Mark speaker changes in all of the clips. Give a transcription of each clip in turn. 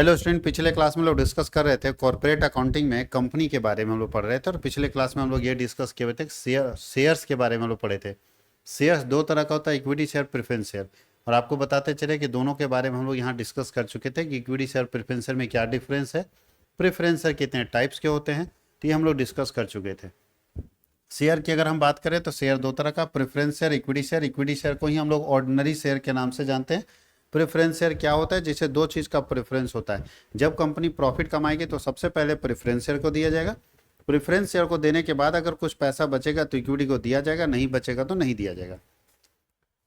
Speaker 1: Hello student, पिछले class में लोग डिस्कस कर रहे थे कॉर्पोरेट अकाउंटिंग में कंपनी के बारे में हम लोग पढ़ रहे थे। और पिछले क्लास में हम लोग ये डिस्कस किए हुए थे शेयर्स के बारे में हम लोग पढ़े थे। शेयर्स दो तरह का होता है, इक्विटी शेयर, प्रेफरेंस शेयर। और आपको बताते चले कि दोनों के बारे में हम लोग यहाँ डिस्कस कर चुके थे कि इक्विटी शेयर प्रेफरेंस शेयर में क्या डिफरेंस है, प्रेफरेंस शेयर कितने टाइप्स के होते हैं, तो ये हम लोग डिस्कस कर चुके थे। शेयर की अगर हम बात करें तो शेयर दो तरह का, preference share, equity share. Equity share को ही हम लोग ऑर्डिनरी शेयर के नाम से जानते हैं। प्रेफरेंस शेयर क्या होता है? जिसे दो चीज़ का प्रेफरेंस होता है। जब कंपनी प्रॉफिट कमाएगी तो सबसे पहले प्रेफरेंस शेयर को दिया जाएगा। प्रेफरेंस शेयर को देने के बाद अगर कुछ पैसा बचेगा तो इक्विटी को दिया जाएगा, नहीं बचेगा तो नहीं दिया जाएगा।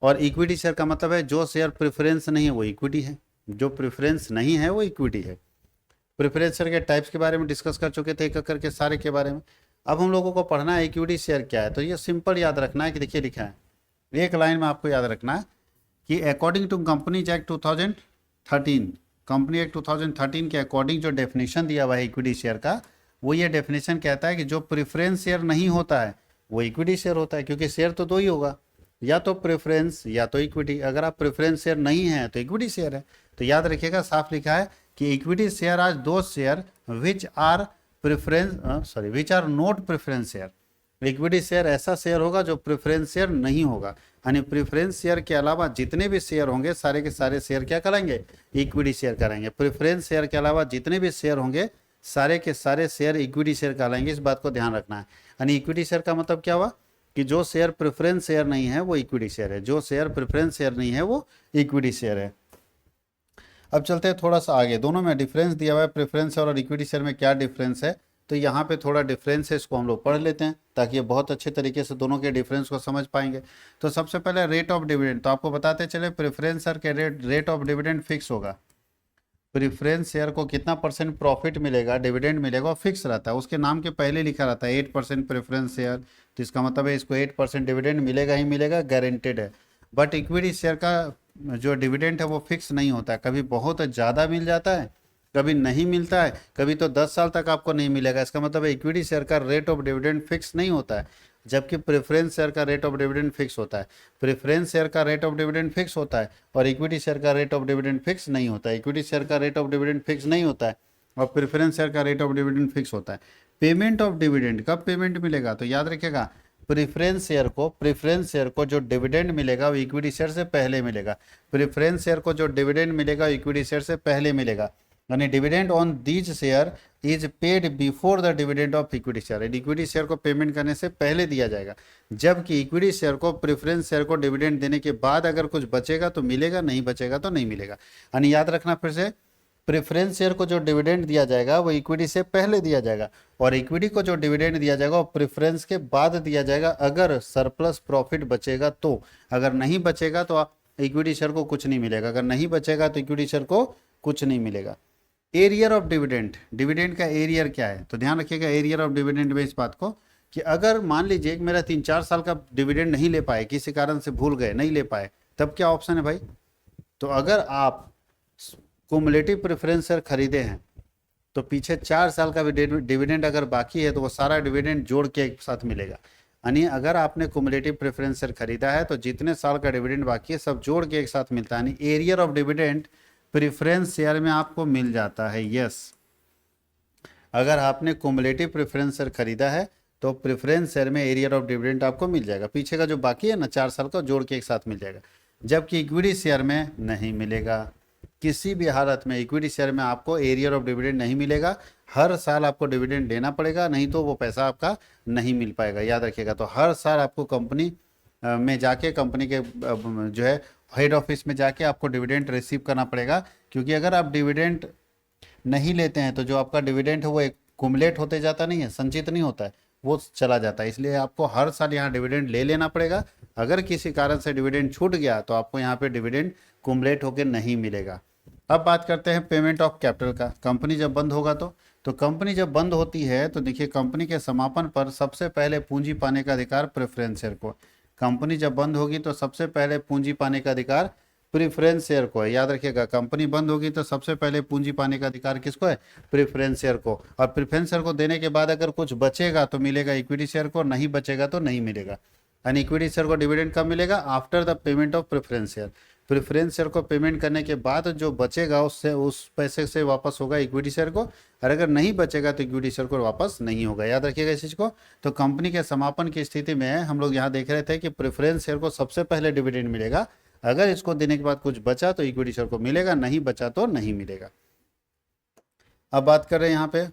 Speaker 1: और इक्विटी शेयर का मतलब है जो शेयर प्रेफरेंस नहीं है वो इक्विटी है, जो प्रेफरेंस नहीं है वो इक्विटी है। प्रेफरेंस शेयर के टाइप्स के बारे में डिस्कस कर चुके थे, एक एक करके सारे के बारे में। अब हम लोगों को पढ़ना है इक्विटी शेयर क्या है। तो ये सिंपल याद रखना है कि देखिए लिखा है एक लाइन में, आपको याद रखना है कि according to companies act 2013, company act 2013 के अकॉर्डिंग जो डेफिनेशन दिया हुआ है इक्विटी शेयर का, वो ये डेफिनेशन कहता है कि जो प्रेफरेंस शेयर नहीं होता है वो इक्विटी शेयर होता है। क्योंकि शेयर तो दो ही होगा, या तो प्रेफरेंस या तो इक्विटी। अगर आप प्रेफरेंस शेयर नहीं है तो इक्विटी शेयर है। तो याद रखिएगा, साफ लिखा है कि इक्विटी शेयर आर दो share which are not preference share. Equity share ऐसा शेयर होगा जो प्रेफरेंस शेयर नहीं होगा। यानी प्रेफरेंस शेयर के अलावा जितने भी शेयर होंगे सारे के सारे शेयर क्या कराएंगे? इक्विटी शेयर कराएंगे। प्रेफरेंस शेयर के अलावा जितने भी शेयर होंगे सारे के सारे शेयर इक्विटी शेयर कहलाएंगे। इस बात को ध्यान रखना है। यानी इक्विटी शेयर का मतलब क्या हुआ कि जो शेयर प्रेफरेंस शेयर नहीं है वो इक्विटी शेयर है, जो शेयर प्रेफरेंस शेयर नहीं है वो इक्विटी शेयर है। अब चलते हैं थोड़ा सा आगे, दोनों में डिफरेंस दिया हुआ है, प्रेफरेंस शेयर और इक्विटी शेयर में क्या डिफरेंस है। तो यहाँ पे थोड़ा डिफरेंस है, इसको हम लोग पढ़ लेते हैं ताकि ये बहुत अच्छे तरीके से दोनों के डिफरेंस को समझ पाएंगे। तो सबसे पहले रेट ऑफ डिविडेंड। तो आपको बताते चले प्रेफरेंस शेयर के रेट ऑफ डिविडेंड फिक्स होगा। प्रेफरेंस शेयर को कितना परसेंट प्रॉफिट मिलेगा, डिविडेंड मिलेगा, वो फिक्स रहता है। उसके नाम के पहले लिखा रहता है 8% प्रेफरेंस शेयर। तो इसका मतलब है इसको 8% डिविडेंड मिलेगा ही मिलेगा, गारंटेड है। बट इक्विटी शेयर का जो डिविडेंड है वो फिक्स नहीं होता है। कभी बहुत ज़्यादा मिल जाता है, कभी नहीं मिलता है, कभी तो 10 साल तक आपको नहीं मिलेगा। इसका मतलब है इक्विटी शेयर का रेट ऑफ डिविडेंड फिक्स नहीं होता है, जबकि प्रेफरेंस शेयर का रेट ऑफ डिविडेंड फिक्स होता है। प्रेफरेंस शेयर का रेट ऑफ डिविडेंड फिक्स होता है और इक्विटी शेयर का रेट ऑफ डिविडेंड फिक्स नहीं होता है। इक्विटी शेयर का रेट ऑफ डिविडेंड फिक्स नहीं होता है और प्रेफरेंस शेयर का रेट ऑफ डिविडेंड फिक्स होता है। पेमेंट ऑफ डिविडेंड, कब पेमेंट मिलेगा? तो याद रखिएगा, प्रेफरेंस शेयर को जो डिविडेंड मिलेगा वो इक्विटी शेयर से पहले मिलेगा। प्रेफरेंस शेयर को जो डिविडेंड मिलेगा इक्विटी शेयर से पहले मिलेगा। यानी dividend on these share is paid before the dividend of equity share. Equity share को पेमेंट करने से पहले दिया जाएगा, जबकि इक्विटी शेयर को प्रेफरेंस शेयर को डिविडेंड देने के बाद अगर कुछ बचेगा तो मिलेगा, नहीं बचेगा तो नहीं मिलेगा। यानी याद रखना फिर से, प्रेफरेंस शेयर को जो डिविडेंड दिया जाएगा वो इक्विटी से पहले दिया जाएगा और इक्विटी को जो डिविडेंड दिया जाएगा वो प्रेफरेंस के बाद दिया जाएगा अगर सरप्लस प्रॉफिट बचेगा तो। अगर नहीं बचेगा तो इक्विटी शेयर को कुछ नहीं मिलेगा, अगर नहीं बचेगा तो इक्विटी शेयर को कुछ नहीं मिलेगा। एरियर ऑफ डिविडेंड, डिविडेंड का एरियर क्या है? तो ध्यान रखिएगा एरियर ऑफ डिविडेंड में इस बात को कि अगर मान लीजिए कि मेरा 3-4 साल का डिविडेंड नहीं ले पाए, किसी कारण से भूल गए, नहीं ले पाए, तब क्या ऑप्शन है भाई? तो अगर आप कुमुलेटिव प्रेफरेंस शेयर खरीदे हैं तो पीछे 4 साल का डिविडेंड अगर बाकी है तो वो सारा डिविडेंड जोड़ के एक साथ मिलेगा। यानी अगर आपने कुमुलेटिव प्रेफरेंस शेयर खरीदा है तो जितने साल का डिविडेंड बाकी है सब जोड़ के एक साथ मिलता है। यानी arrear of dividend preference share में आपको मिल जाता है। यस, अगर आपने कुमुलेटिव प्रेफरेंस शेयर खरीदा है तो प्रेफरेंस शेयर में एरियर ऑफ डिविडेंड आपको मिल जाएगा। पीछे का जो बाकी है ना 4 साल का, जोड़ के एक साथ मिल जाएगा, जबकि इक्विटी शेयर में नहीं मिलेगा। किसी भी हालत में इक्विटी शेयर में आपको एरियर ऑफ डिविडेंड नहीं मिलेगा। हर साल आपको डिविडेंड देना पड़ेगा, नहीं तो वो पैसा आपका नहीं मिल पाएगा। याद रखिएगा, तो हर साल आपको कंपनी में जाके, कंपनी के जो है हेड ऑफिस में जाके आपको डिविडेंड रिसीव करना पड़ेगा। क्योंकि अगर आप डिविडेंड नहीं लेते हैं तो जो आपका डिविडेंड है वो एक कुमुलेट होते जाता नहीं है, संचित नहीं होता है, वो चला जाता है। इसलिए आपको हर साल यहाँ डिविडेंड ले लेना पड़ेगा। अगर किसी कारण से डिविडेंड छूट गया तो आपको यहाँ पे डिविडेंड कुमुलेट होकर नहीं मिलेगा। अब बात करते हैं पेमेंट ऑफ कैपिटल का। कंपनी जब बंद होगा तो कंपनी जब बंद होती है तो देखिए कंपनी के समापन पर सबसे पहले पूंजी पाने का अधिकार प्रेफरेंस शेयर को। कंपनी जब बंद होगी तो सबसे पहले पूंजी पाने का अधिकार प्रेफरेंस शेयर को है। याद रखिएगा, कंपनी बंद होगी तो सबसे पहले पूंजी पाने का अधिकार किसको है? प्रेफरेंस शेयर को। और प्रेफरेंस शेयर को देने के बाद अगर कुछ बचेगा तो मिलेगा इक्विटी शेयर को, नहीं बचेगा तो नहीं मिलेगा। यानी इक्विटी शेयर को डिविडेंड कब मिलेगा? After the payment of preference share. Preference share को पेमेंट करने के बाद जो बचेगा उससे उस पैसे से वापस होगा इक्विटी शेयर को, और अगर नहीं बचेगा तो इक्विटी शेयर को वापस नहीं होगा। याद रखिएगा इस चीज़ को। तो कंपनी के समापन की स्थिति में हम लोग यहाँ देख रहे थे कि प्रेफरेंस शेयर को सबसे पहले डिविडेंड मिलेगा, अगर इसको देने के बाद कुछ बचा तो इक्विटी शेयर को मिलेगा, नहीं बचा तो नहीं मिलेगा। अब बात कर रहे हैं यहाँ पे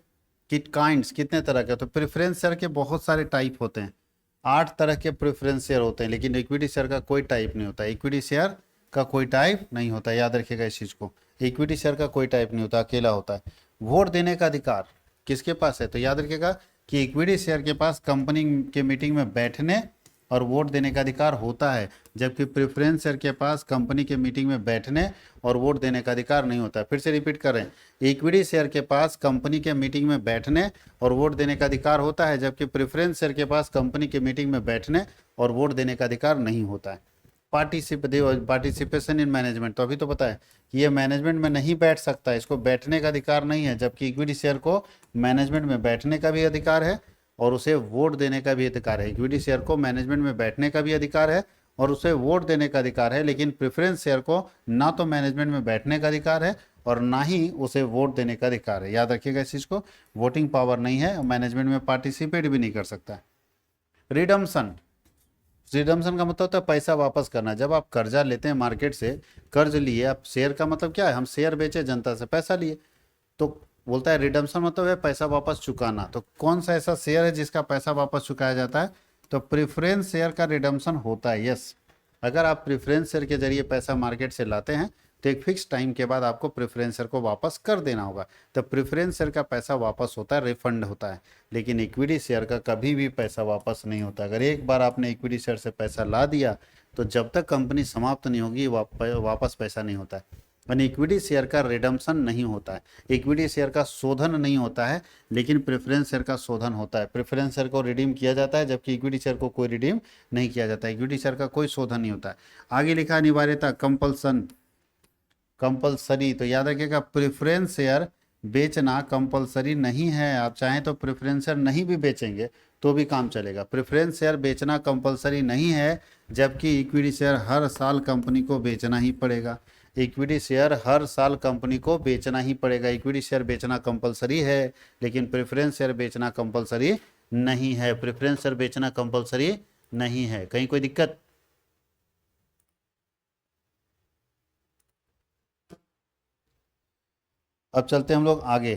Speaker 1: कि काइंड्स कितने तरह के, तो प्रेफरेंस शेयर के बहुत सारे टाइप होते हैं, 8 तरह के प्रेफरेंस शेयर होते हैं, लेकिन इक्विटी शेयर का कोई टाइप नहीं होता। इक्विटी शेयर का कोई टाइप नहीं होता, याद रखिएगा इस चीज़ को। इक्विटी शेयर का कोई टाइप नहीं होता, अकेला होता है। वोट देने का अधिकार किसके पास है, तो याद रखिएगा कि इक्विटी शेयर के पास कंपनी के मीटिंग में बैठने और वोट देने का अधिकार होता है, जबकि प्रेफरेंस शेयर के पास कंपनी के मीटिंग में बैठने और वोट देने का अधिकार नहीं होता है। फिर से रिपीट कर रहे हैं, इक्विटी शेयर के पास कंपनी के मीटिंग में बैठने और वोट देने का अधिकार होता है, जबकि प्रेफरेंस शेयर के पास कंपनी के मीटिंग में बैठने और वोट देने का अधिकार नहीं होता है। पार्टिसिपेशन इन मैनेजमेंट, तो अभी तो पता है कि ये मैनेजमेंट में नहीं बैठ सकता, इसको बैठने का अधिकार नहीं है, जबकि इक्विटी शेयर को मैनेजमेंट में बैठने का भी अधिकार है और उसे वोट देने का भी अधिकार है। इक्विटी शेयर को मैनेजमेंट में बैठने का भी अधिकार है और उसे वोट देने का अधिकार है, लेकिन प्रेफरेंस शेयर को ना तो मैनेजमेंट में बैठने का अधिकार है और ना ही उसे वोट देने का अधिकार है। याद रखिएगा इस चीज़ को, वोटिंग पावर नहीं है, मैनेजमेंट में पार्टिसिपेट भी नहीं कर सकता है। रिडम्पशन, रिडम्पशन का मतलब होता है पैसा वापस करना। जब आप कर्जा लेते हैं मार्केट से, कर्ज लिए आप, शेयर का मतलब क्या है, हम शेयर बेचे, जनता से पैसा लिए, तो बोलता है रिडम्पशन मतलब है पैसा वापस चुकाना। तो कौन सा ऐसा शेयर है जिसका पैसा वापस चुकाया जाता है, तो प्रेफरेंस शेयर का रिडम्पशन होता है। यस, अगर आप प्रेफरेंस शेयर के जरिए पैसा मार्केट से लाते हैं तो एक फिक्स टाइम के बाद आपको प्रेफरेंस शेयर को वापस कर देना होगा, तो प्रेफरेंस शेयर का पैसा वापस होता है, रिफंड होता है। लेकिन इक्विटी शेयर का कभी भी पैसा वापस नहीं होता। अगर एक बार आपने इक्विटी शेयर से पैसा ला दिया तो जब तक कंपनी समाप्त नहीं होगी वापस पैसा नहीं होता है। यानी इक्विटी शेयर का रिडम्पशन नहीं होता है, इक्विटी शेयर का शोधन नहीं होता है, लेकिन प्रेफरेंस शेयर का शोधन होता है। प्रेफरेंस शेयर को रिडीम किया जाता है, जबकि इक्विटी शेयर को कोई रिडीम नहीं किया जाता है। इक्विटी शेयर का कोई शोधन नहीं होता है। आगे लिखा अनिवार्यता, कंपल्सरी, तो याद रखिएगा प्रेफरेंस शेयर बेचना कंपल्सरी नहीं है। आप चाहें तो प्रेफरेंस शेयर नहीं भी बेचेंगे तो भी काम चलेगा। प्रेफरेंस शेयर बेचना कंपल्सरी नहीं है, जबकि इक्विटी शेयर हर साल कंपनी को बेचना ही पड़ेगा। इक्विटी शेयर हर साल कंपनी को बेचना ही पड़ेगा। इक्विटी शेयर बेचना कंपलसरी है, लेकिन प्रेफरेंस शेयर बेचना कंपलसरी नहीं है। प्रेफरेंस शेयर बेचना कंपलसरी नहीं है। कहीं कोई दिक्कत? अब चलते हैं हम लोग आगे।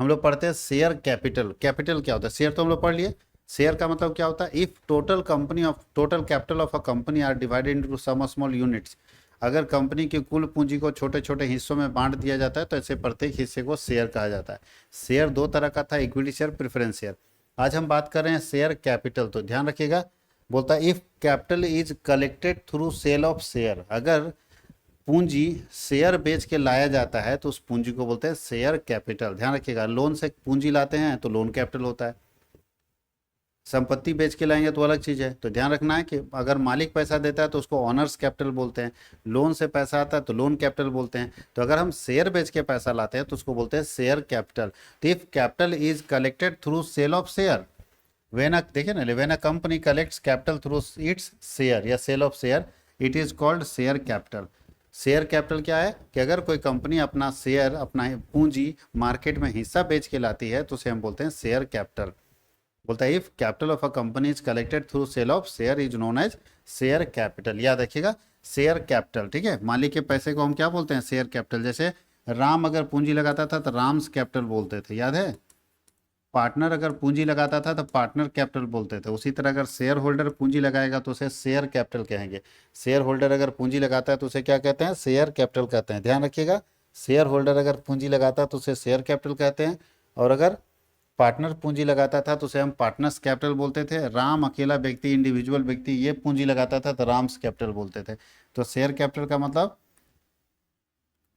Speaker 1: हम लोग पढ़ते हैं शेयर कैपिटल। कैपिटल क्या होता है? शेयर तो हम लोग पढ़ लिए। शेयर का मतलब क्या होता है? If total capital of a company are divided into some small units. अगर कंपनी की कुल पूंजी को छोटे छोटे हिस्सों में बांट दिया जाता है तो ऐसे प्रत्येक हिस्से को शेयर कहा जाता है। शेयर दो तरह का था, इक्विटी शेयर, प्रेफरेंस शेयर। आज हम बात कर रहे हैं शेयर कैपिटल। तो ध्यान रखिएगा, बोलता है if capital is collected through sale of share. अगर पूंजी शेयर बेच के लाया जाता है तो उस पूंजी को बोलते हैं शेयर कैपिटल। ध्यान रखिएगा, लोन से पूंजी लाते हैं तो लोन कैपिटल होता है, संपत्ति बेच के लाएंगे तो अलग चीज़ है। तो ध्यान रखना है कि अगर मालिक पैसा देता है तो उसको ऑनर्स कैपिटल बोलते हैं, लोन से पैसा आता है तो लोन कैपिटल बोलते हैं। तो अगर हम शेयर बेच के पैसा लाते हैं तो उसको बोलते हैं शेयर कैपिटल। तो if capital is collected through sale of share, देखिए ना, when a company collects capital through its share या sale of share, it is called share capital. Share capital क्या है कि अगर कोई कंपनी अपना शेयर, अपना पूंजी मार्केट में हिस्सा बेच के लाती है तो उसे हम बोलते हैं शेयर कैपिटल। बोलता है if capital of a company is collected through sale of share is known as share capital. याद रखिएगा, शेयर कैपिटल। ठीक है, मालिक के पैसे को हम क्या बोलते हैं? Share capital. जैसे राम अगर पूंजी लगाता था तो राम्स कैपिटल बोलते थे, याद है। पार्टनर अगर पूंजी लगाता था तो पार्टनर कैपिटल बोलते थे। उसी तरह अगर शेयर होल्डर पूंजी लगाएगा तो उसे शेयर कैपिटल कहेंगे। शेयर होल्डर अगर पूंजी लगाता है तो उसे क्या कहते हैं? शेयर कैपिटल कहते हैं। ध्यान रखिएगा, शेयर होल्डर अगर पूंजी लगाता है तो उसे शेयर कैपिटल कहते हैं, और अगर पार्टनर पूंजी लगाता था तो उसे हम पार्टनर्स कैपिटल बोलते थे। राम अकेला व्यक्ति, इंडिविजुअल व्यक्ति, ये पूंजी लगाता था तो राम्स कैपिटल बोलते थे। तो शेयर कैपिटल का मतलब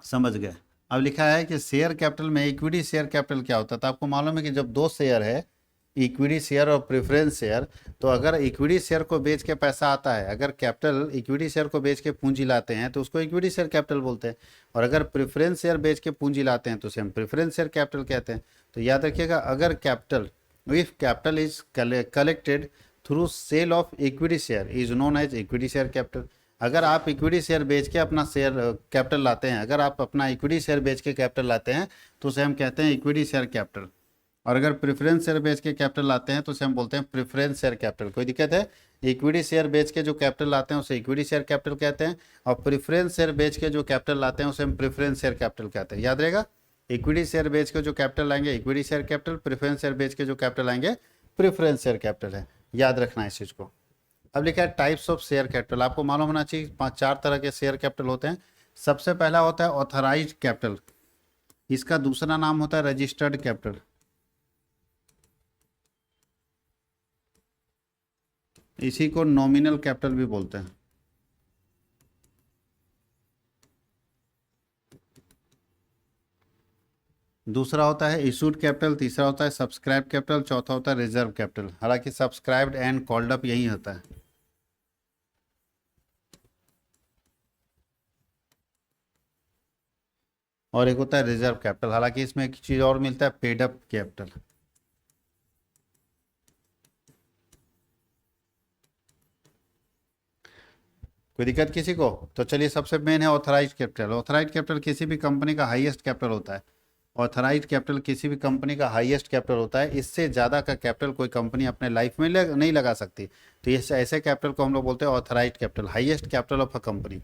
Speaker 1: समझ गए। अब लिखा है कि शेयर कैपिटल में इक्विटी शेयर कैपिटल क्या होता है। तो आपको मालूम है कि जब दो शेयर है, इक्विटी शेयर और प्रेफरेंस शेयर, तो अगर इक्विटी शेयर को बेच के पैसा आता है, अगर कैपिटल इक्विटी शेयर को बेच के पूंजी लाते हैं तो उसको इक्विटी शेयर कैपिटल बोलते हैं, और अगर प्रेफरेंस शेयर बेच के पूंजी लाते हैं तो उसे हम प्रेफरेंस शेयर कैपिटल कहते हैं। तो याद रखिएगा, अगर capital, if capital is collected through sale of equity share is known as equity share capital. अगर आप इक्विटी शेयर बेच के अपना शेयर कैपिटल लाते हैं, अगर आप अपना इक्विटी शेयर बेच के कैपिटल लाते हैं तो उसे हम कहते हैं इक्विटी शेयर कैपिटल। और अगर प्रेफरेंस शेयर बेच के कैपिटल लाते हैं तो उसे हम बोलते हैं प्रेफरेंस शेयर कैपिटल। कोई दिक्कत है? इक्विटी शेयर बेच के जो कैपिटल लाते हैं उसे इक्विटी शेयर कैपिटल कहते हैं, और प्रेफरेंस शेयर बेच के जो कैपिटल लाते हैं उसे हम प्रेफरेंस शेयर कैपिटल कहते हैं। याद रहेगा, इक्विटी शेयर बेच के जो कैपिटल लाएंगे equity share capital, preference share बेच के जो कैपिटल लाएंगे प्रेफरेंस शेयर कैपिटल है। याद रखना है इस चीज़ को। अब लिखा है टाइप्स ऑफ शेयर कैपिटल, आपको मालूम होना चाहिए 4 तरह के शेयर कैपिटल होते हैं। सबसे पहला होता है ऑथराइज्ड कैपिटल, इसका दूसरा नाम होता है रजिस्टर्ड कैपिटल, इसी को नॉमिनल कैपिटल भी बोलते हैं। दूसरा होता है इशूड कैपिटल, तीसरा होता है सब्सक्राइब कैपिटल, चौथा होता है रिजर्व कैपिटल। हालांकि सब्सक्राइब्ड एंड कॉल्ड अप यही होता है। और एक होता है रिजर्व कैपिटल, हालांकि इसमें एक चीज़ और मिलता है, पेड अप कैपिटल। कोई दिक्कत किसी को? तो चलिए, सबसे मेन है ऑथराइज्ड कैपिटल। ऑथराइज्ड कैपिटल किसी भी कंपनी का हाईएस्ट कैपिटल होता है। ऑथराइज्ड कैपिटल किसी भी कंपनी का हाईएस्ट कैपिटल होता है, इससे ज़्यादा का कैपिटल कोई कंपनी अपने लाइफ में नहीं लगा सकती। तो ये ऐसे कैपिटल को हम लोग बोलते हैं authorised capital, highest capital of a company.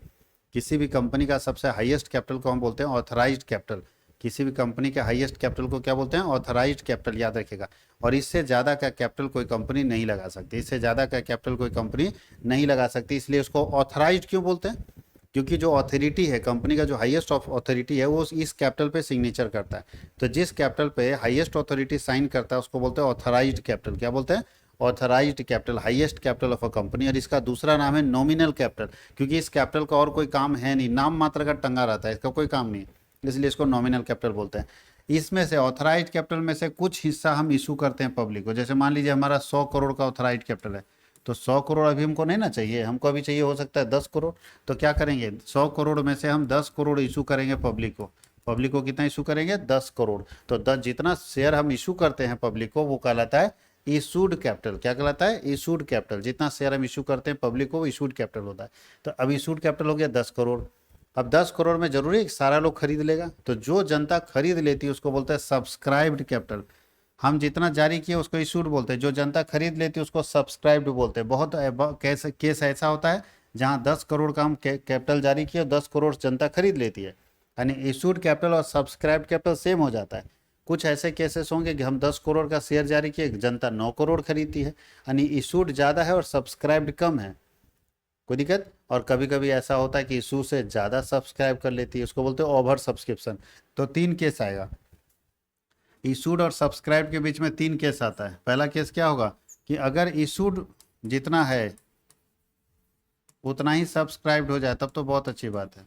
Speaker 1: किसी भी कंपनी का सबसे हाईएस्ट कैपिटल को हम बोलते हैं ऑथराइज्ड कैपिटल। किसी भी कंपनी के हाईएस्ट कैपिटल को क्या बोलते हैं? ऑथराइज्ड कैपिटल, याद रखिएगा। और इससे ज़्यादा का कैपिटल कोई कंपनी नहीं लगा सकती, इससे ज़्यादा का कैपिटल कोई कंपनी नहीं लगा सकती, इसलिए उसको ऑथराइज्ड क्यों बोलते हैं? क्योंकि जो अथॉरिटी है कंपनी का, जो हाईएस्ट अथॉरिटी है, वो इस कैपिटल पे सिग्नेचर करता है। तो जिस कैपिटल पे हाईएस्ट अथॉरिटी साइन करता है उसको बोलते हैं ऑथराइज्ड कैपिटल। क्या बोलते हैं? Authorised capital, highest capital of a company. और इसका दूसरा नाम है नॉमिनल कैपिटल, क्योंकि इस कैपिटल का और कोई काम है नहीं, नाम मात्र का टंगा रहता है, इसका कोई काम नहीं, इसलिए इसको नॉमिनल कैपिटल बोलते हैं। इसमें से ऑथराइज्ड कैपिटल में से कुछ हिस्सा हम इशू करते हैं पब्लिक को। जैसे मान लीजिए हमारा 100 करोड़ का ऑथराइज्ड कैपिटल है, तो 100 करोड़ अभी हमको नहीं ना चाहिए, हमको अभी चाहिए हो सकता है 10 करोड़। तो क्या करेंगे, 100 करोड़ में से हम 10 करोड़ इशू करेंगे पब्लिक को। पब्लिक को कितना इशू करेंगे? 10 करोड़। तो 10 जितना शेयर हम इशू करते हैं पब्लिक को वो कहलाता है इशूड कैपिटल। क्या कहलाता है? Issued capital. जितना शेयर हम इशू करते हैं पब्लिक को वो इशूड कैपिटल होता है। तो अब इशूड कैपिटल हो गया 10 करोड़। अब 10 करोड़ में जरूरी है कि सारा लोग खरीद लेगा, तो जो जनता खरीद लेती है उसको बोलते हैं सब्सक्राइब्ड कैपिटल। हम जितना जारी किए उसको इशूड बोलते हैं, जो जनता खरीद लेती है उसको सब्सक्राइब्ड बोलते हैं। बहुत केस ऐसा होता है जहां 10 करोड़ का हम कैपिटल जारी किए और 10 करोड़ जनता खरीद लेती है, यानी इशूड कैपिटल और सब्सक्राइब्ड कैपिटल सेम हो जाता है। कुछ ऐसे केसेस होंगे कि हम 10 करोड़ का शेयर जारी किए, जनता 9 करोड़ खरीदती है, यानी इशूड ज़्यादा है और सब्सक्राइब्ड कम है। कोई दिक्कत? और कभी कभी ऐसा होता है कि इशू से ज़्यादा सब्सक्राइब कर लेती है, उसको बोलते हैं ओवर सब्सक्रिप्शन। तो 3 केस आएगा, इशूड और सब्सक्राइब के बीच में 3 केस आता है। पहला केस क्या होगा कि अगर इशूड जितना है उतना ही सब्सक्राइब्ड हो जाए तब तो बहुत अच्छी बात है।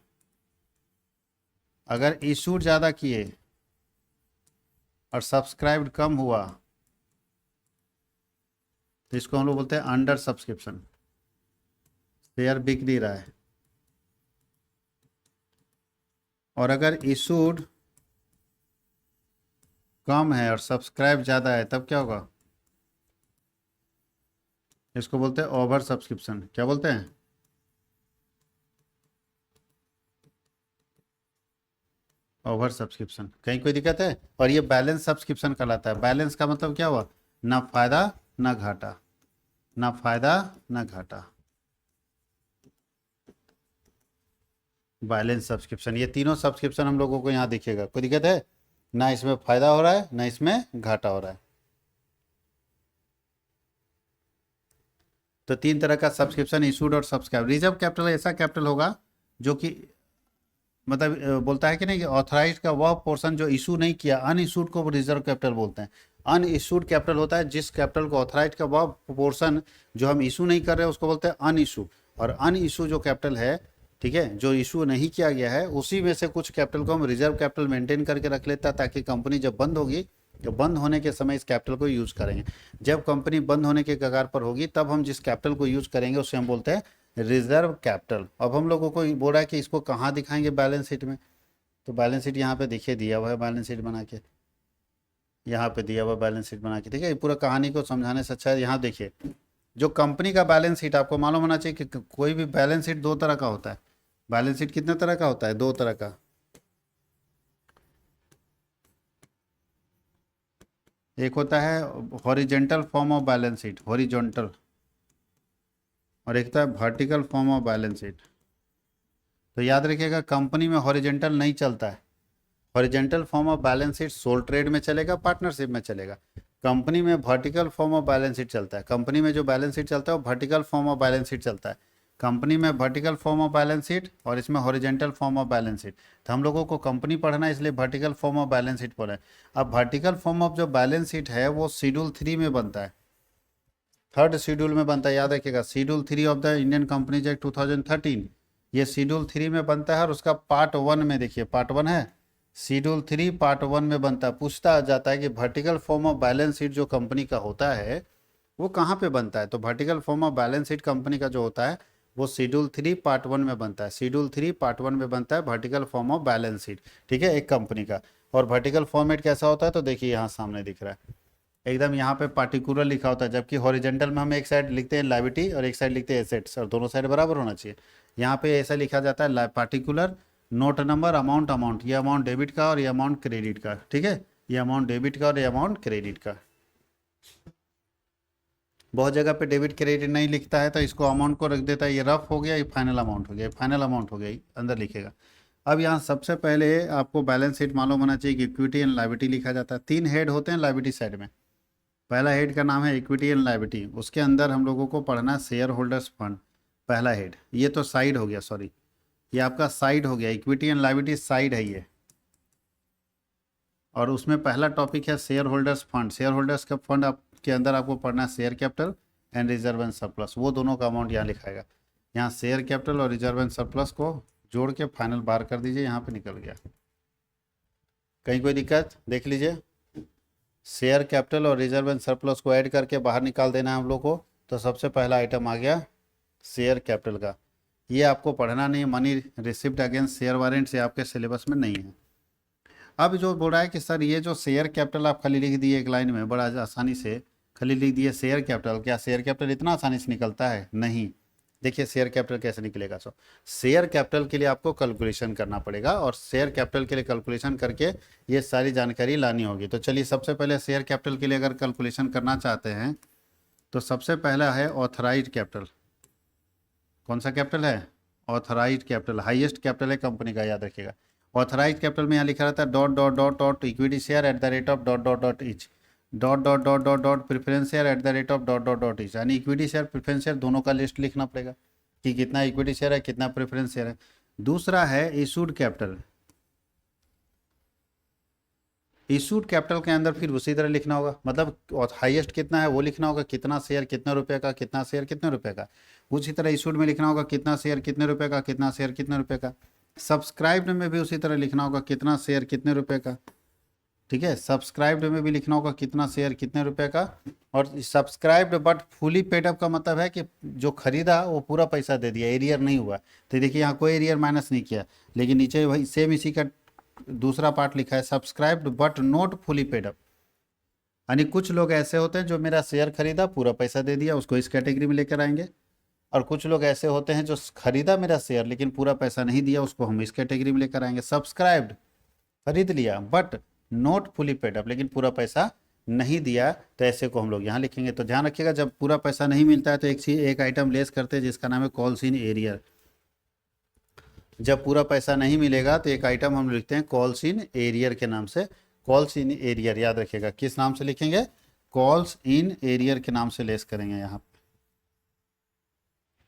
Speaker 1: अगर इशूड ज़्यादा किए और सब्सक्राइब्ड कम हुआ तो इसको हम लोग बोलते हैं अंडर सब्सक्रिप्शन, शेयर बिक नहीं रहा है। और अगर इशूड कम है और सब्सक्राइब ज़्यादा है तब क्या होगा? इसको बोलते हैं ओवर सब्सक्रिप्शन। क्या बोलते हैं? Over subscription. कहीं कोई दिक्कत है? और ये बैलेंस सब्सक्रिप्शन कहलाता है। बैलेंस का मतलब क्या हुआ? ना फायदा ना घाटा, ना फायदा ना घाटा, बैलेंस सब्सक्रिप्शन। ये तीनों सब्सक्रिप्शन हम लोगों को यहाँ दिखेगा। कोई दिक्कत है? ना इसमें फायदा हो रहा है ना इसमें घाटा हो रहा है। तो 3 तरह का सब्सक्रिप्शन, इशूड और सब्सक्राइब। रिजर्व कैपिटल ऐसा कैपिटल होगा जो कि मतलब बोलता है कि नहीं कि ऑथराइज का वह पोर्शन जो इशू नहीं किया, अनइशूड को रिजर्व कैपिटल बोलते हैं। अनइशूड कैपिटल होता है जिस कैपिटल को ऑथराइज का वह पोर्शन जो हम इशू नहीं कर रहे हैं उसको बोलते हैं अनइशू। और अनइशू जो कैपिटल है, ठीक है, जो इशू नहीं किया गया है, उसी में से कुछ कैपिटल को हम रिजर्व कैपिटल मेंटेन करके रख लेता है, ताकि कंपनी जब बंद होगी तो बंद होने के समय इस कैपिटल को यूज करेंगे। जब कंपनी बंद होने के कगार पर होगी तब हम जिस कैपिटल को यूज करेंगे उसे हम बोलते हैं रिजर्व कैपिटल। अब हम लोगों को बोल रहा है कि इसको कहाँ दिखाएंगे बैलेंस शीट में, तो बैलेंस शीट यहाँ पे दिखे दिया हुआ है, बैलेंस शीट बना के यहाँ पे दिया हुआ बैलेंस शीट बना के। ठीक है, पूरा कहानी को समझाने से अच्छा है यहाँ देखिए, जो कंपनी का बैलेंस शीट आपको मालूम होना चाहिए कि कोई भी बैलेंस शीट दो तरह का होता है। बैलेंस शीट कितने तरह का होता है? दो तरह का। एक होता है horizontal form of balance sheet, horizontal, और एक होता है vertical form of balance sheet. तो याद रखिएगा कंपनी में हॉरिजेंटल नहीं चलता है। Horizontal form of balance sheet sole trade में चलेगा, पार्टनरशिप में चलेगा। कंपनी में vertical form of balance sheet चलता है। कंपनी में जो बैलेंस शीट चलता है वो vertical form of balance sheet चलता है। कंपनी में vertical form of balance sheet और इसमें horizontal form of balance sheet. तो हम लोगों को कंपनी पढ़ना है, इसलिए vertical form of balance sheet पढ़े। अब वर्टिकल फॉर्म ऑफ जो बैलेंस शीट है वो शेड्यूल 3 में बनता है, थर्ड शेड्यूल में बनता है। याद रखिएगा schedule 3 of the Indian companies act 2013, ये शेड्यूल 3 में बनता है। और उसका पार्ट 1 में देखिए, पार्ट 1 है, शेड्यूल 3 पार्ट 1 में बनता है। पूछता जाता है कि vertical form of balance sheet जो कंपनी का होता है वो कहाँ पे बनता है? तो vertical form of balance sheet company का जो होता है वो शेड्यूल 3 पार्ट 1 में बनता है। शेड्यूल 3 पार्ट 1 में बनता है vertical form of balance sheet, ठीक है, एक कंपनी का। और वर्टिकल फॉर्मेट कैसा होता है? तो देखिए यहाँ सामने दिख रहा है एकदम, यहाँ पे पार्टिकुलर लिखा होता है। जबकि हॉरिजेंटल में हम एक साइड लिखते हैं लायबिलिटी और एक साइड लिखते हैं एसेट्स, और दोनों साइड बराबर होना चाहिए। यहाँ पे ऐसा लिखा जाता है particular, note number, amount, amount, ये अमाउंट डेबिट का और ये अमाउंट क्रेडिट का, ठीक है, ये अमाउंट डेबिट का और ये अमाउंट क्रेडिट का। बहुत जगह पे डेबिट क्रेडिट नहीं लिखता है तो इसको अमाउंट को रख देता है, ये रफ हो गया, ये फाइनल अमाउंट हो गया, ये फाइनल अमाउंट हो गया, ये अंदर लिखेगा। अब यहाँ सबसे पहले आपको बैलेंस शीट मालूम होना चाहिए कि इक्विटी एंड लायबिलिटी लिखा जाता है। 3 हेड होते हैं लायबिलिटी साइड में। पहला हेड का नाम है इक्विटी एंड लायबिलिटी, उसके अंदर हम लोगों को पढ़ना है शेयर होल्डर्स फंड, पहला हेड। ये तो साइड हो गया, सॉरी, ये आपका साइड हो गया, इक्विटी एंड लायबिलिटी साइड है ये। और उसमें पहला टॉपिक है share holders fund. Share holders का फंड के अंदर आपको पढ़ना है share capital and reserve and surplus, वो दोनों का अमाउंट यहाँ लिखाएगा। यहाँ शेयर कैपिटल और रिजर्व एंड सरप्लस को जोड़ के फाइनल बार कर दीजिए, यहाँ पे निकल गया। कहीं कोई दिक्कत? देख लीजिए, शेयर कैपिटल और रिजर्व एंड सरप्लस को ऐड करके बाहर निकाल देना है हम लोग को। तो सबसे पहला आइटम आ गया शेयर कैपिटल का। ये आपको पढ़ना नहीं है, money receipt against share warrant, ये आपके सिलेबस में नहीं है। अब जो बोल रहा है कि सर ये जो शेयर कैपिटल आप खाली लिख दिए एक लाइन में बड़ा आसानी से, खाली लिख दिए शेयर कैपिटल, क्या शेयर कैपिटल इतना आसानी से निकलता है? नहीं। देखिए शेयर कैपिटल कैसे निकलेगा। सो शेयर कैपिटल के लिए आपको कैलकुलेशन करना पड़ेगा, और शेयर कैपिटल के लिए कैलकुलेशन करके ये सारी जानकारी लानी होगी। तो चलिए सबसे पहले शेयर कैपिटल के लिए अगर कैलकुलेशन करना चाहते हैं तो सबसे पहला है ऑथराइज्ड कैपिटल। कौन सा कैपिटल है? ऑथराइज्ड कैपिटल, हाईएस्ट कैपिटल है कंपनी का, याद रखिएगा। ऑथराइज कैपिटल में यहाँ लिखा रहता है dot dot dot dot equity share at the rate of dot dot dot etch, dot dot dot dot dot preference share at the rate of dot dot dot etch. यानी equity share preference share दोनों का list लिखना पड़ेगा कि कितना equity share है, कितना preference share है। दूसरा है इशूड कैपिटल। इशूड कैपिटल के अंदर फिर उसी तरह लिखना होगा, मतलब हाईएस्ट कितना है वो लिखना होगा, कितना शेयर कितने रुपए का, कितना शेयर कितने रुपए का। उसी तरह इशूड में लिखना होगा कितना शेयर कितने रुपए का, कितना शेयर कितने रुपए का। सब्सक्राइब्ड में भी उसी तरह लिखना होगा कितना शेयर कितने रुपए का, ठीक है। सब्सक्राइब्ड में भी लिखना होगा कितना शेयर कितने रुपए का। और subscribed but fully paid up का मतलब है कि जो खरीदा वो पूरा पैसा दे दिया, एरियर नहीं हुआ। तो देखिए यहाँ कोई एरियर माइनस नहीं किया, लेकिन नीचे वही सेम इसी का दूसरा पार्ट लिखा है subscribed but not fully paid up. यानी कुछ लोग ऐसे होते हैं जो मेरा शेयर खरीदा पूरा पैसा दे दिया, उसको इस कैटेगरी में लेकर आएंगे। और कुछ लोग ऐसे होते हैं जो खरीदा मेरा शेयर लेकिन पूरा पैसा नहीं दिया, उसको हम इस कैटेगरी में लेकर आएंगे। सब्सक्राइब्ड, खरीद लिया but not fully paid up, लेकिन पूरा पैसा नहीं दिया, तो ऐसे को हम लोग यहाँ लिखेंगे। तो ध्यान रखिएगा जब पूरा पैसा नहीं मिलता है तो एक आइटम लेस करते हैं जिसका नाम है कॉल्स इन एरियर। जब पूरा पैसा नहीं मिलेगा तो एक आइटम हम लिखते हैं कॉल्स इन एरियर के नाम से। कॉल्स इन एरियर याद रखिएगा किस नाम से लिखेंगे? कॉल्स इन एरियर के नाम से लेस करेंगे यहाँ।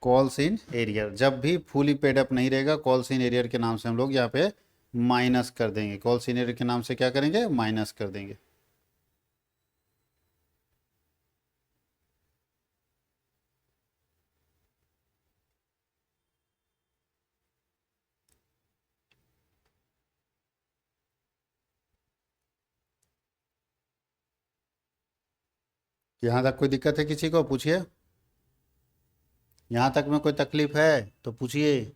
Speaker 1: कॉल्स इन एरियर जब भी फुली पेड अप नहीं रहेगा, कॉल्स इन एरियर के नाम से हम लोग यहाँ पे माइनस कर देंगे। कॉल्स इन एरियर के नाम से क्या करेंगे? माइनस कर देंगे। यहाँ तक कोई दिक्कत है किसी को? पूछिए। यहाँ तक में कोई तकलीफ है तो पूछिए।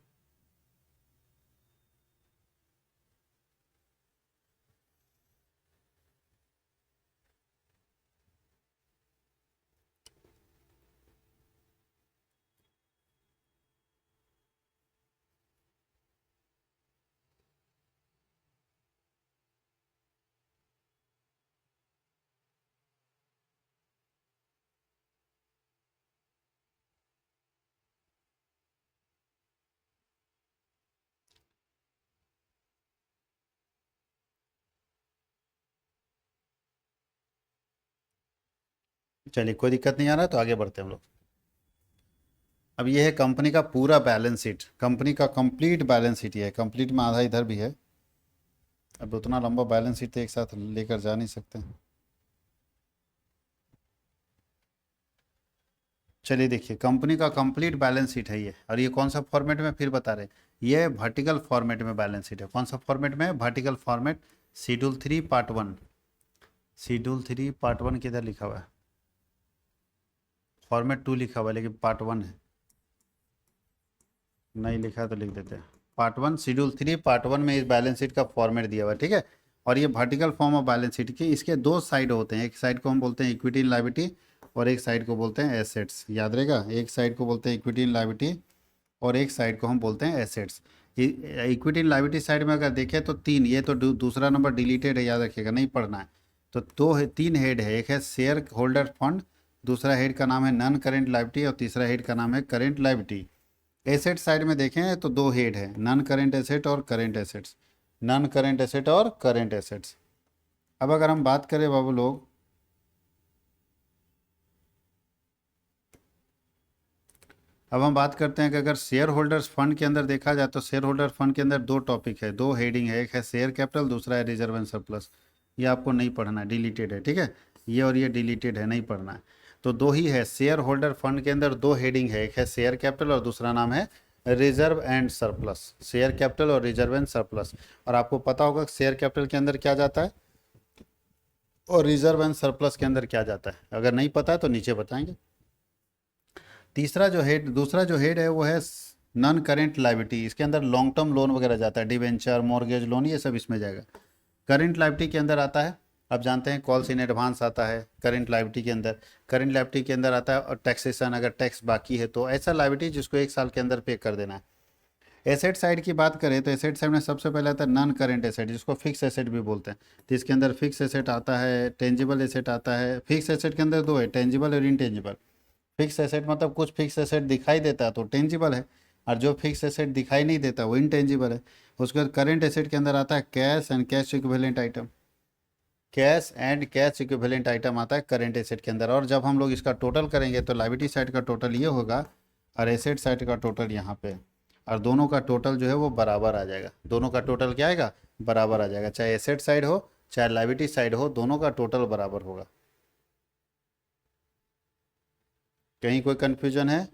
Speaker 1: चलिए, कोई दिक्कत नहीं आ रहा तो आगे बढ़ते हैं हम लोग। अब ये है कंपनी का पूरा बैलेंस शीट, कंपनी का कंप्लीट बैलेंस शीट। ये है कंप्लीट में आधा इधर भी है। अब उतना लंबा बैलेंस शीट तो एक साथ लेकर जा नहीं सकते। चलिए देखिए, कंपनी का कंप्लीट बैलेंस शीट है ये। और ये कौन सा फॉर्मेट में, फिर बता रहे, ये वर्टिकल फॉर्मेट में बैलेंस शीट है। कौन सा फॉर्मेट में? Vertical format. Schedule 3 part 1। Schedule 3 part 1 किधर लिखा हुआ है? फॉर्मेट 2 लिखा हुआ है, लेकिन पार्ट 1 है। नहीं लिखा है तो लिख देते हैं पार्ट 1। शेड्यूल 3 पार्ट 1 में इस बैलेंस शीट का फॉर्मेट दिया हुआ है, ठीक है। और ये vertical form of balance sheet की, इसके दो साइड होते हैं। एक साइड को हम बोलते हैं इक्विटी एंड लायबिलिटी, और एक साइड को बोलते हैं एसेट्स। याद रहेगा, एक साइड को बोलते हैं इक्विटी एंड लायबिलिटी, और एक साइड को हम बोलते हैं assets. Equity and liability side में अगर देखें तो तीन, ये तो दूसरा नंबर डिलीटेड है, याद रखिएगा, नहीं पढ़ना है। तो दो है, तीन हेड है। एक है शेयर होल्डर फंड, दूसरा हेड का नाम है नॉन करेंट लायबिलिटी, और तीसरा हेड का नाम है करेंट लायबिलिटी। एसेट साइड में देखें तो दो हेड है, नॉन करेंट एसेट और current assets. Non current asset और करेंट एसेट्स। अब अगर हम बात करें बाबू लोग, अब हम बात करते हैं कि अगर शेयर होल्डर्स फंड के अंदर देखा जाए तो शेयर होल्डर फंड के अंदर दो टॉपिक है, दो हेडिंग है। एक है शेयर कैपिटल, दूसरा है रिजर्व एंड सरप्लस। ये आपको नहीं पढ़ना है, डिलीटेड है, ठीक है। ये और ये डिलीटेड है, नहीं पढ़ना है। तो दो ही है शेयर होल्डर फंड के अंदर, दो हेडिंग है। एक है शेयर कैपिटल और दूसरा नाम है reserve and surplus. Share capital और रिजर्व एंड सरप्लस। और आपको पता होगा शेयर कैपिटल के अंदर क्या जाता है और रिजर्व एंड सरप्लस के अंदर क्या जाता है। अगर नहीं पता है तो नीचे बताएंगे। तीसरा जो हेड, दूसरा जो हेड है वो है नॉन करेंट लायबिलिटी। इसके अंदर लॉन्ग टर्म लोन वगैरह जाता है, डिवेंचर, मॉर्गेज लोन, ये सब इसमें जाएगा। करेंट लायबिलिटी के अंदर आता है, आप जानते हैं, कॉल्स इन एडवांस आता है करेंट लायबिलिटी के अंदर। करेंट लायबिलिटी के अंदर आता है और टैक्सेशन, अगर टैक्स बाकी है तो ऐसा लायबिलिटी जिसको एक साल के अंदर पे कर देना है। एसेट साइड की बात करें तो एसेट साइड में सबसे पहले आता है नॉन करेंट एसेट, जिसको फिक्स एसेट भी बोलते हैं। तो इसके अंदर फिक्स एसेट आता है, टेंजिबल एसेट आता है। फिक्स एसेट के अंदर दो है, टेंजिबल और इनटेंजिबल। फिक्स एसेट मतलब कुछ फिक्स एसेट दिखाई देता है तो टेंजिबल है, और जो फिक्स एसेट दिखाई नहीं देता वो इनटेंजिबल है। उसके बाद करेंट एसेट के अंदर आता है cash and cash equivalent item. Cash and cash equivalent item आता है करेंट एसेट के अंदर। और जब हम लोग इसका टोटल करेंगे तो लायबिलिटी साइड का टोटल ये होगा और एसेट साइड का टोटल यहाँ पे, और दोनों का टोटल जो है वो बराबर आ जाएगा। दोनों का टोटल क्या आएगा? बराबर आ जाएगा। चाहे एसेट साइड हो चाहे लायबिलिटी साइड हो, दोनों का टोटल बराबर होगा। कहीं कोई कंफ्यूजन है?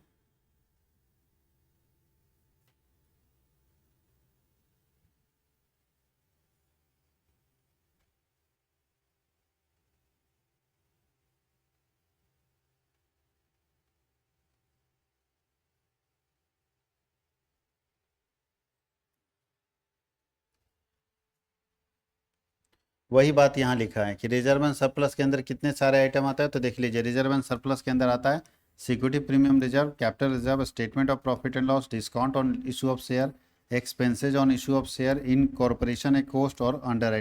Speaker 1: वही बात यहाँ लिखा है कि रिजर्व एंड सरप्लस के अंदर कितने सारे आइटम आता है। तो देख लीजिए, रिजर्व एंड सरप्लस के अंदर आता है security premium reserve, capital reserve, statement of profit and loss, discount on issue of share, expenses on issue of share, in corporation A cost और अंडर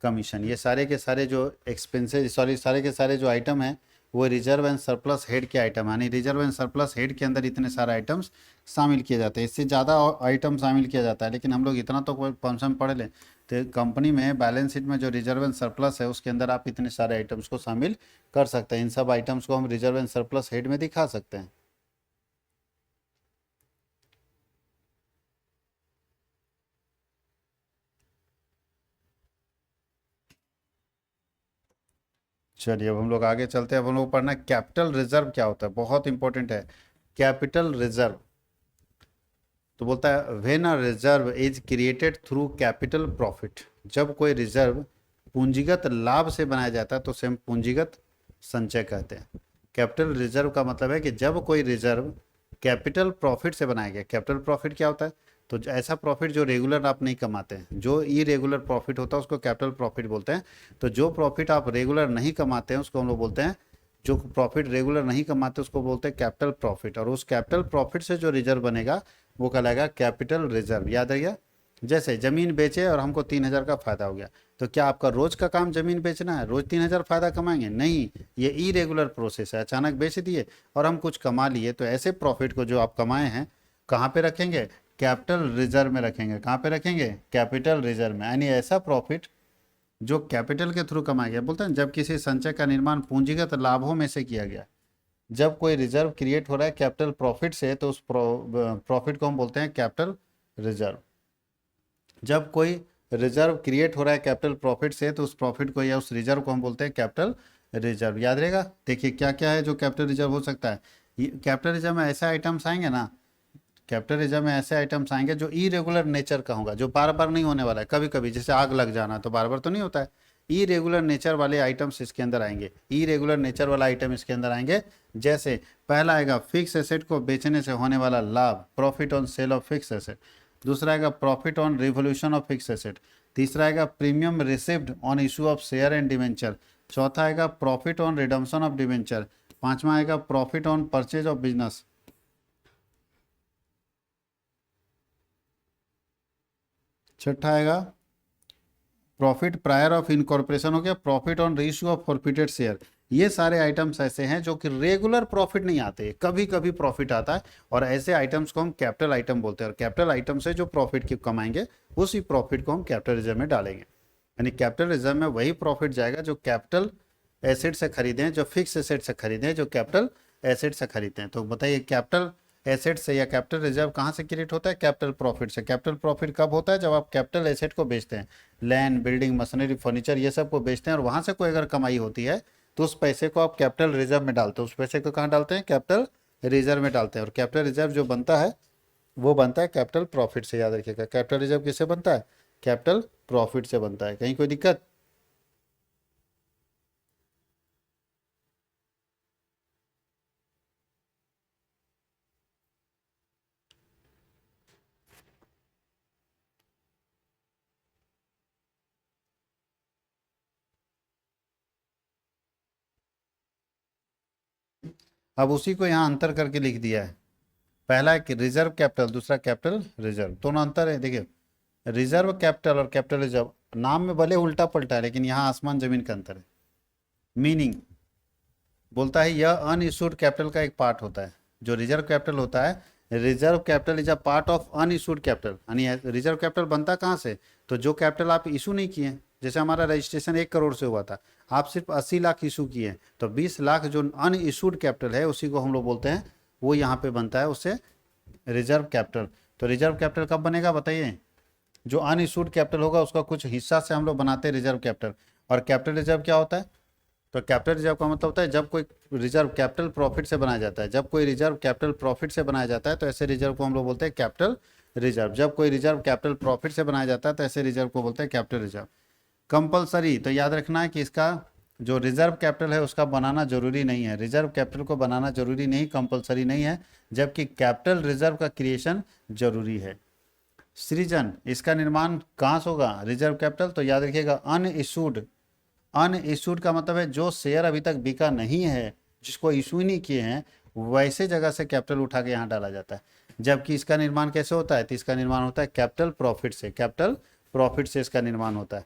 Speaker 1: कमीशन। ये सारे के सारे जो एक्सपेंसेज, सॉरी, सारे के सारे जो आइटम हैं वो रिजर्व एंड सरप्लस हेड के आइटम, यानी रिजर्व एंड सरप्लस हेड के अंदर इतने सारे आइटम्स शामिल किए जाते हैं। इससे ज़्यादा आइटम शामिल किया जाता है, लेकिन हम लोग इतना तो कोई फंक्शन पढ़ लें। तो कंपनी में बैलेंस शीट में जो रिजर्व एंड सरप्लस है उसके अंदर आप इतने सारे आइटम्स को शामिल कर सकते हैं। इन सब आइटम्स को हम रिजर्व एंड सरप्लस हेड में दिखा सकते हैं। चलिए, अब हम लोग आगे चलते हैं। अब हम लोग पढ़ना है कैपिटल रिजर्व क्या होता है, बहुत इंपॉर्टेंट है कैपिटल रिजर्व। तो बोलता है when a reserve is created through capital profit. जब कोई रिजर्व पूंजीगत लाभ से बनाया जाता है तो उसे हम पूंजीगत संचय कहते हैं। कैपिटल रिजर्व का मतलब है कि जब कोई रिजर्व कैपिटल प्रॉफिट से बनाया गया। कैपिटल प्रॉफिट क्या होता है? तो ऐसा प्रॉफिट जो रेगुलर आप नहीं कमाते हैं, जो इरेगुलर प्रॉफिट होता है उसको कैपिटल प्रॉफिट बोलते हैं। तो जो प्रॉफिट आप रेगुलर नहीं कमाते हैं उसको हम लोग बोलते हैं, जो प्रॉफिट रेगुलर नहीं कमाते उसको बोलते हैं कैपिटल प्रॉफिट। और उस कैपिटल प्रॉफिट से जो रिजर्व बनेगा वो कहलाएगा कैपिटल रिजर्व। याद रहिए, जैसे ज़मीन बेचे और हमको 3,000 का फायदा हो गया, तो क्या आपका रोज का काम ज़मीन बेचना है? रोज 3,000 फायदा कमाएंगे? नहीं, ये इरेगुलर प्रोसेस है। अचानक बेच दिए और हम कुछ कमा लिए, तो ऐसे प्रॉफिट को जो आप कमाए हैं कहाँ पे रखेंगे? कैपिटल रिजर्व में रखेंगे। कहाँ पे रखेंगे? कैपिटल रिजर्व में। यानी ऐसा प्रॉफिट जो कैपिटल के थ्रू कमाया गया, बोलते हैं जब किसी संचय का निर्माण पूंजीगत लाभों में से किया गया। जब कोई रिजर्व क्रिएट हो रहा है कैपिटल प्रॉफिट से, तो उस प्रॉफिट को हम बोलते हैं कैपिटल रिजर्व। जब कोई रिजर्व क्रिएट हो रहा है कैपिटल प्रॉफिट से, तो उस प्रॉफिट को या उस रिजर्व को हम बोलते हैं कैपिटल रिजर्व। याद रहेगा। देखिए क्या क्या है जो कैपिटल रिजर्व हो सकता है। कैपिटल रिजर्व में ऐसे आइटम्स आएंगे ना, कैपिटल रिजर्व में ऐसे आइटम्स आएंगे जो इरेगुलर नेचर का होगा, जो बार बार नहीं होने वाला है। कभी कभी जैसे आग लग जाना तो बार बार तो नहीं होता है। इरेगुलर नेचर वाले आइटम्स इसके अंदर आएंगे, इरेगुलर नेचर वाला आइटम इसके अंदर आएंगे। जैसे पहला आएगा फिक्स एसेट को बेचने से होने वाला लाभ, profit on sale of fix asset. दूसरा आएगा profit on revolution of fix asset. तीसरा आएगा premium received on issue of share and debenture. चौथा आएगा profit on redemption of debenture. पांचवा आएगा profit on purchase of business. छठा आएगा प्रॉफिट प्रायर ऑफ इनकॉर्पोरेशन, हो गया profit on reissue of forfeited share. ये सारे आइटम्स ऐसे हैं जो कि रेगुलर प्रॉफिट नहीं आते, कभी कभी प्रॉफिट आता है, और ऐसे आइटम्स को हम कैपिटल आइटम बोलते हैं। और कैपिटल आइटम से जो प्रॉफिट की कमाएंगे उसी प्रॉफिट को हम कैपिटल रिजर्व में डालेंगे। यानी कैपिटल रिजर्व में वही प्रॉफिट जाएगा जो कैपिटल एसेट से खरीदें, जो फिक्स एसेट से खरीदें, जो कैपिटल एसेट से खरीदते हैं। तो बताइए कैपिटल एसेट से या कैपिटल रिजर्व कहाँ से क्रिएट होता है? कैपिटल प्रॉफिट से। कैपिटल प्रॉफिट कब होता है? जब आप कैपिटल एसेट को बेचते हैं, लैंड, बिल्डिंग, मशीनरी, फर्नीचर, ये सब को बेचते हैं, और वहां से कोई अगर कमाई होती है तो उस पैसे को आप कैपिटल रिजर्व में डालते हैं। उस पैसे को कहाँ डालते हैं? कैपिटल रिजर्व में डालते हैं। और कैपिटल रिजर्व जो बनता है वो बनता है कैपिटल प्रॉफिट से। याद रखिएगा, कैपिटल रिजर्व किससे बनता है? कैपिटल प्रॉफिट से बनता है। कहीं कोई दिक्कत? अब उसी को यहाँ अंतर करके लिख दिया है। पहला है कि रिजर्व कैपिटल, दूसरा कैपिटल रिजर्व। दोनों अंतर है। देखिए रिजर्व कैपिटल और कैपिटल रिजर्व नाम में भले उल्टा पलटा है, लेकिन यहाँ आसमान जमीन का अंतर है। मीनिंग बोलता है यह अनइश्यूड कैपिटल का एक पार्ट होता है। जो रिजर्व कैपिटल होता है, reserve capital is a part of unissued capital. यानी रिजर्व कैपिटल बनता कहाँ से? तो जो कैपिटल आप इशू नहीं किए, जैसे हमारा रजिस्ट्रेशन 1 करोड़ से हुआ था, आप सिर्फ 80 लाख इशू किए, तो 20 लाख जो अनइश्यूड कैपिटल है उसी को हम लोग बोलते हैं, वो यहाँ पे बनता है, उससे रिजर्व कैपिटल। तो रिजर्व कैपिटल कब बनेगा बताइए? जो अनइश्यूड कैपिटल होगा उसका कुछ हिस्सा से हम लोग बनाते हैं रिजर्व कैपिटल। और कैपिटल रिजर्व क्या होता है? तो कैपिटल रिजर्व का मतलब होता है जब कोई रिजर्व कैपिटल प्रॉफिट से बनाया जाता है। जब कोई रिजर्व कैपिटल प्रॉफिट से बनाया जाता है तो ऐसे रिजर्व को हम लोग बोलते हैं कैपिटल रिजर्व। जब कोई रिजर्व कैपिटल प्रॉफिट से बनाया जाता है तो ऐसे रिजर्व को बोलते हैं कैपिटल रिजर्व। कंपलसरी, तो याद रखना है कि इसका जो रिजर्व कैपिटल है उसका बनाना जरूरी नहीं है। रिजर्व कैपिटल को बनाना जरूरी नहीं, कंपलसरी नहीं है, जबकि कैपिटल रिजर्व का क्रिएशन जरूरी है। सृजन, इसका निर्माण कहाँ से होगा? Reserve capital. तो याद रखिएगा अनइशूड, अनइशूड का मतलब है जो शेयर अभी तक बिका नहीं है, जिसको इशू ही नहीं किए हैं, वैसे जगह से कैपिटल उठा के यहाँ डाला जाता है। जबकि इसका निर्माण कैसे होता है? तो इसका निर्माण होता है कैपिटल प्रॉफिट से। कैपिटल प्रॉफिट से इसका निर्माण होता है।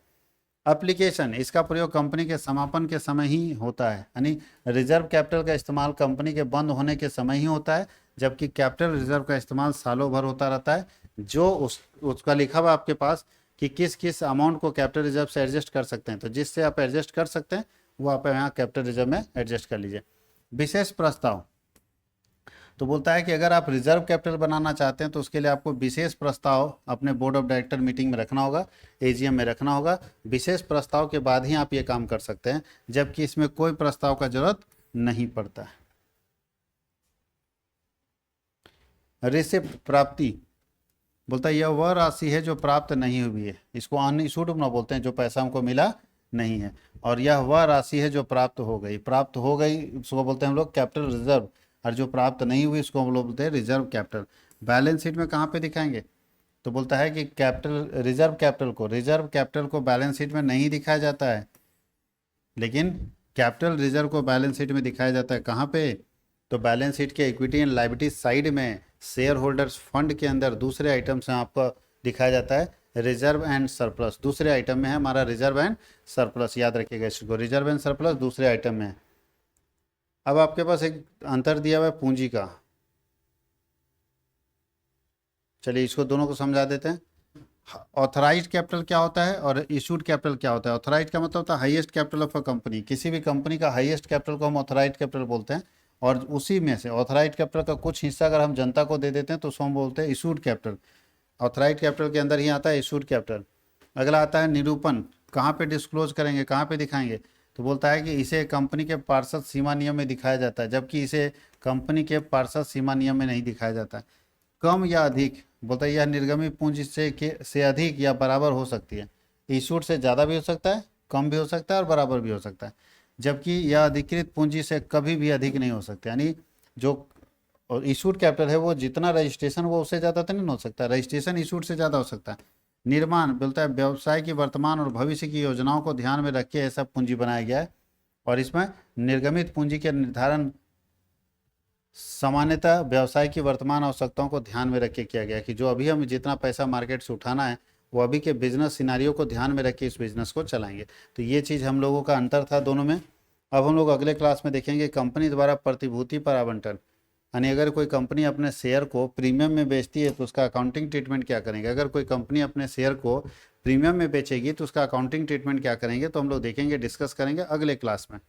Speaker 1: एप्लीकेशन, इसका प्रयोग कंपनी के समापन के समय ही होता है। यानी रिजर्व कैपिटल का इस्तेमाल कंपनी के बंद होने के समय ही होता है, जबकि कैपिटल रिजर्व का इस्तेमाल सालों भर होता रहता है। जो उसका लिखा हुआ आपके पास कि किस किस अमाउंट को कैपिटल रिजर्व से एडजस्ट कर सकते हैं, तो जिससे आप एडजस्ट कर सकते हैं वो आप यहाँ कैपिटल रिजर्व में एडजस्ट कर लीजिए। विशेष प्रस्ताव, तो बोलता है कि अगर आप रिजर्व कैपिटल बनाना चाहते हैं तो उसके लिए आपको विशेष प्रस्ताव अपने बोर्ड ऑफ डायरेक्टर मीटिंग में रखना होगा, एजीएम में रखना होगा। विशेष प्रस्ताव के बाद ही आप ये काम कर सकते हैं, जबकि इसमें कोई प्रस्ताव का जरूरत नहीं पड़ता है। रिसिप्ट, प्राप्ति, बोलता है यह वह राशि है जो प्राप्त नहीं हुई है। इसको अनइशूड ना बोलते हैं, जो पैसा हमको मिला नहीं है। और यह वह राशि है जो प्राप्त हो गई। प्राप्त हो गई उसको बोलते हैं हम लोग कैपिटल रिजर्व, और जो प्राप्त नहीं हुई उसको हम लोग बोलते हैं रिजर्व कैपिटल। बैलेंस शीट में कहाँ पे दिखाएंगे? तो बोलता है कि कैपिटल रिजर्व कैपिटल को बैलेंस शीट में नहीं दिखाया जाता है, लेकिन कैपिटल रिजर्व को बैलेंस शीट में दिखाया जाता है। कहाँ पे? तो बैलेंस शीट के इक्विटी एंड लायबिलिटी साइड में शेयर होल्डर्स फंड के अंदर दूसरे आइटम से आपको दिखाया जाता है रिजर्व एंड सरप्लस। दूसरे आइटम में है हमारा रिजर्व एंड सरप्लस। याद रखिएगा इसको, रिजर्व एंड सरप्लस दूसरे आइटम में है। अब आपके पास एक अंतर दिया हुआ है पूंजी का। चलिए इसको दोनों को समझा देते हैं। ऑथराइज्ड कैपिटल क्या होता है और इशूड कैपिटल क्या होता है। ऑथराइज्ड का मतलब होता है highest capital of a company, किसी भी कंपनी का हाईएस्ट कैपिटल को हम ऑथराइज्ड कैपिटल बोलते हैं। और उसी में से ऑथराइज्ड कैपिटल का कुछ हिस्सा अगर हम जनता को दे देते हैं तो उसको हम बोलते हैं इशूड कैपिटल। ऑथराइज्ड कैपिटल के अंदर ही आता है इशूड कैपिटल। अगला आता है निरूपण, कहाँ पे डिस्क्लोज करेंगे, कहाँ पे दिखाएंगे, तो बोलता है कि इसे कंपनी के पार्षद सीमा नियम में दिखाया जाता है, जबकि इसे कंपनी के पार्षद सीमा नियम में नहीं दिखाया जाता है। कम या अधिक, बोलता है यह निर्गमित पूंजी से अधिक या बराबर हो सकती है। इशूड से ज़्यादा भी हो सकता है, कम भी हो सकता है और बराबर भी हो सकता है, जबकि यह अधिकृत पूंजी से कभी भी अधिक नहीं हो सकता। यानी जो और इशूड कैपिटल है वो जितना रजिस्ट्रेशन वो उससे ज़्यादा तो नहीं हो सकता, रजिस्ट्रेशन इशूड से ज़्यादा हो सकता है। निर्माण बोलता है व्यवसाय की वर्तमान और भविष्य की योजनाओं को ध्यान में रख के ऐसा पूंजी बनाया गया है, और इसमें निर्गमित पूंजी के निर्धारण सामान्यतः व्यवसाय की वर्तमान आवश्यकताओं को ध्यान में रख के किया गया है, कि जो अभी हम जितना पैसा मार्केट से उठाना है वो अभी के बिजनेस सिनारियो को ध्यान में रख के इस बिजनेस को चलाएंगे। तो ये चीज़ हम लोगों का अंतर था दोनों में। अब हम लोग अगले क्लास में देखेंगे कंपनी द्वारा प्रतिभूति पर आवंटन, यानी अगर कोई कंपनी अपने शेयर को प्रीमियम में बेचती है तो उसका अकाउंटिंग ट्रीटमेंट क्या करेंगे। अगर कोई कंपनी अपने शेयर को प्रीमियम में बेचेगी तो उसका अकाउंटिंग ट्रीटमेंट क्या करेंगे, तो हम लोग देखेंगे, डिस्कस करेंगे अगले क्लास में।